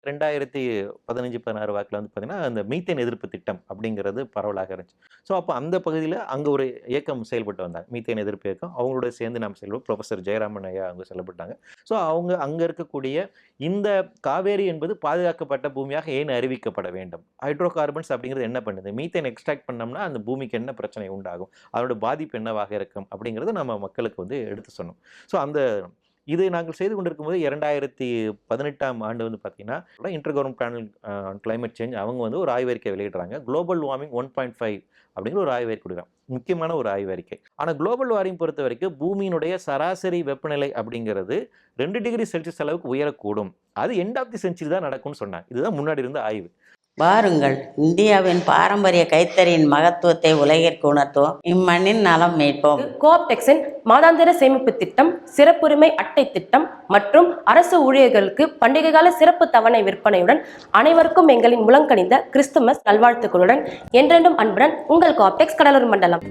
2015-16 வாக்கில் வந்து பார்த்தீங்கன்னா அந்த மீத்தேன் எதிர்ப்பு திட்டம் அப்படிங்கிறது பரவலாக இருந்துச்சு. ஸோ அப்போ அந்த பகுதியில் அங்கே ஒரு இயக்கம் செயல்பட்டு வந்தாங்க, மீத்தேன் எதிர்ப்பு இயக்கம். அவங்களோட சேர்ந்து நாம் செல்வோம். ப்ரொஃபஸர் ஜெயராமன் ஐயா அவங்க செயல்பட்டாங்க. ஸோ அவங்க அங்கே இருக்கக்கூடிய இந்த காவேரி என்பது பாதுகாக்கப்பட்ட பூமியாக ஏன் அறிவிக்கப்பட வேண்டும்? ஹைட்ரோ கார்பன்ஸ் அப்படிங்கிறது என்ன பண்ணுது? மீத்தேன் எக்ஸ்ட்ராக்ட் பண்ணோம்னா அந்த பூமிக்கு என்ன பிரச்சனை உண்டாகும், அதோட பாதிப்பு என்னவாக இருக்கும் அப்படிங்கிறத நம்ம மக்களுக்கு வந்து எடுத்து சொன்னோம். ஸோ அந்த இது நாங்கள் செய்து கொண்டிருக்கும் போது 2018ஆம் ஆண்டு வந்து பார்த்தீங்கன்னா inter government panel on climate change அவங்க வந்து ஒரு ஆய்வறிக்கை வெளியிடுறாங்க. குளோபல் வார்மிங் 1.5 அப்படிங்கிற ஒரு ஆய்வறிக்கை கொடுக்குறாங்க. முக்கியமான ஒரு ஆய்வறிக்கை. ஆனால் குளோபல் வார்மிங் பொறுத்த வரைக்கும் பூமியினுடைய சராசரி வெப்பநிலை அப்படிங்கிறது 2 டிகிரி செல்சியஸ் அளவுக்கு உயரக்கூடும். அது எண்ட் ஆஃப் தி செஞ்சுரி தான் நடக்கும்னு சொன்னாங்க. இதுதான் முன்னாடி இருந்த ஆய்வு. வாருங்கள், இந்தியாவின் பாரம்பரிய கைத்தறியின் மகத்துவத்தை உலகிற்கு உணர்த்துவோம். இம்மண்ணின் நலம் மீட்போம். கோஆப்டெக்ஸின் மாதாந்திர சேமிப்பு திட்டம், சிறப்புரிமை அட்டை திட்டம் மற்றும் அரசு ஊழியர்களுக்கு பண்டிகை கால சிறப்பு தவணை விற்பனையுடன் அனைவருக்கும் எங்களின் முழங்கணிந்த கிறிஸ்துமஸ் நல்வாழ்த்துக்களுடன் என்றென்றும் அன்புடன் உங்கள் கோஆப்டெக்ஸ் கடலூர் மண்டலம்.